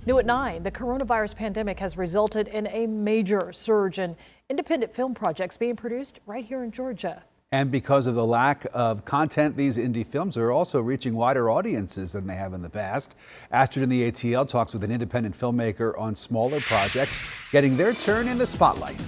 New at 9, the coronavirus pandemic has resulted in a major surge in independent film projects being produced right here in Georgia. And because of the lack of content, these indie films are also reaching wider audiences than they have in the past. Astrid in the ATL talks with an independent filmmaker on smaller projects, getting their turn in the spotlight.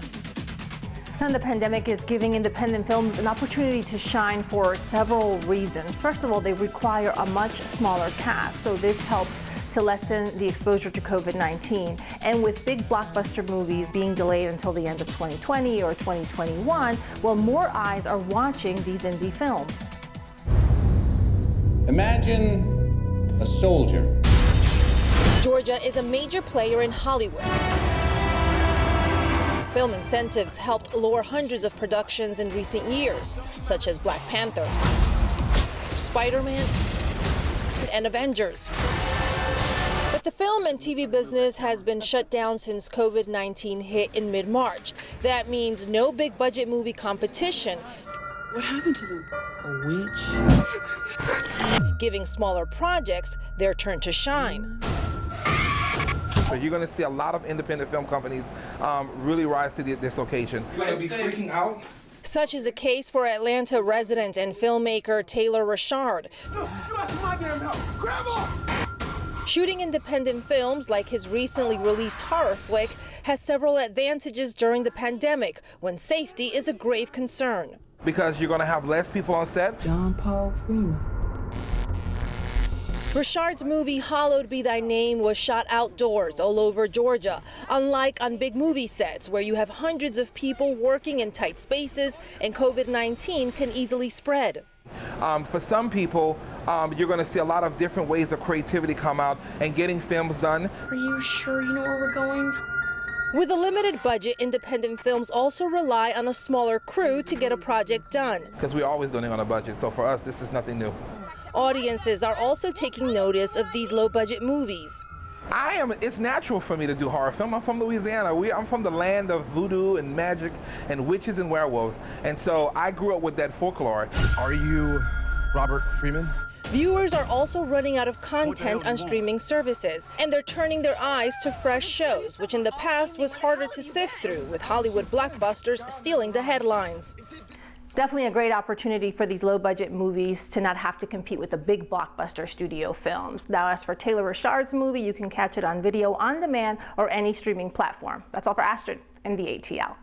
And the pandemic is giving independent films an opportunity to shine for several reasons. First of all, they require a much smaller cast, so this helps to lessen the exposure to COVID-19. And with big blockbuster movies being delayed until the end of 2020 or 2021, well, more eyes are watching these indie films. Imagine a soldier. Georgia is a major player in Hollywood. Film incentives helped lure hundreds of productions in recent years, such as Black Panther, Spider-Man, and Avengers. But the film and TV business has been shut down since COVID-19 hit in mid-March. That means no big budget movie competition. What happened to them? A witch? Giving smaller projects their turn to shine. So you're going to see a lot of independent film companies really rise to this occasion. You're going to be freaking out. Such is the case for Atlanta resident and filmmaker Taylor Richard. Shooting independent films like his recently released horror flick has several advantages during the pandemic when safety is a grave concern. Because you're going to have less people on set. John Paul Freeman. Richard's movie Hallowed Be Thy Name was shot outdoors all over Georgia, unlike on big movie sets where you have hundreds of people working in tight spaces and COVID-19 can easily spread. For some people, you're going to see a lot of different ways of creativity come out and getting films done. Are you sure you know where we're going? With a limited budget, independent films also rely on a smaller crew to get a project done. Because we're always doing it on a budget, so for us, this is nothing new. Audiences are also taking notice of these low-budget movies. It's natural for me to do horror film. I'm from Louisiana. I'm from the land of voodoo and magic and witches and werewolves. And so I grew up with that folklore. Are you Robert Freeman? Viewers are also running out of content on streaming services, and they're turning their eyes to fresh shows, which in the past was harder to sift through, with Hollywood blockbusters stealing the headlines. Definitely a great opportunity for these low-budget movies to not have to compete with the big blockbuster studio films. Now, as for Taylor Richard's movie, you can catch it on video on demand or any streaming platform. That's all for Astrid in the ATL.